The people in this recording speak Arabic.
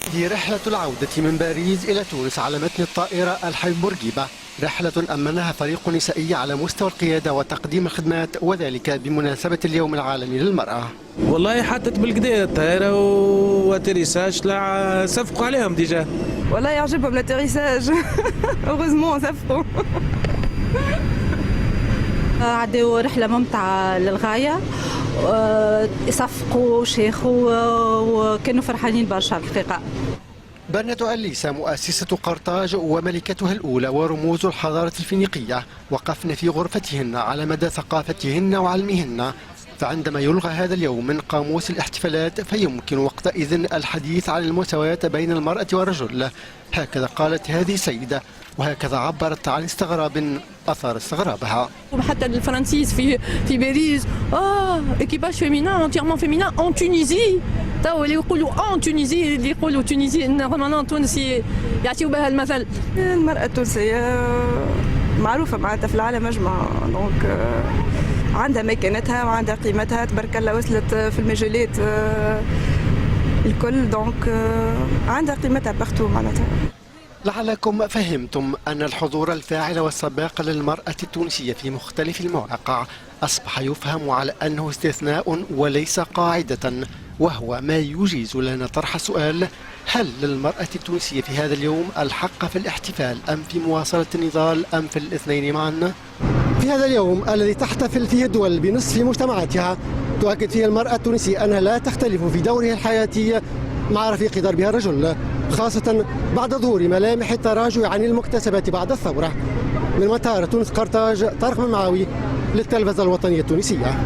هذه رحلة العودة من باريس إلى تونس على متن الطائرة الحبيب بورقيبة، رحلة أمنها فريق نسائي على مستوى القيادة وتقديم الخدمات، وذلك بمناسبة اليوم العالمي للمرأة. والله حطت بالكدا الطائرة واتريساج لا صفقوا عليهم ديجا. والله يعجبهم الاتريساج اوغوزمون صفقوا. عدوا رحلة ممتعة للغاية، صفقوا شيخوا وكانوا فرحانين برشا الحقيقة. برنة أليسا مؤسسة قرطاج وملكتها الأولى ورموز الحضارة الفينيقية وقفن في غرفتهن على مدى ثقافتهن وعلمهن، فعندما يلغى هذا اليوم من قاموس الاحتفالات فيمكن وقتئذ الحديث عن المساواة بين المرأة والرجل. هكذا قالت هذه السيدة، وهكذا عبرت عن استغراب أثار استغرابها. حتى الفرنسيس في باريس ايكيباج فيمينا انتيرمون فيمينا اون تونيزي، تو اللي يقولوا اون تونيزي اللي يقولوا تونيزي نورمالمون تونسي يعطيو بها المثل. المرأة التونسية معروفة معناتها في العالم أجمع، دونك عندها مكانتها وعندها قيمتها تبارك الله، وصلت في المجالات الكل، دونك عندها قيمتها بارتو معناتها. لعلكم فهمتم أن الحضور الفاعل والسباق للمرأة التونسية في مختلف المواقع أصبح يفهم على أنه استثناء وليس قاعدة، وهو ما يجيز لنا طرح سؤال: هل للمرأة التونسية في هذا اليوم الحق في الاحتفال أم في مواصلة النضال أم في الاثنين معا؟ في هذا اليوم الذي تحتفل فيه الدول بنصف مجتمعاتها، تؤكد فيه المرأة التونسية أنها لا تختلف في دورها الحياتي مع رفيق دربها الرجل، خاصة بعد ظهور ملامح التراجع عن المكتسبات بعد الثورة. من مطار تونس قرطاج، طارق ممعاوي للتلفزة الوطنية التونسية.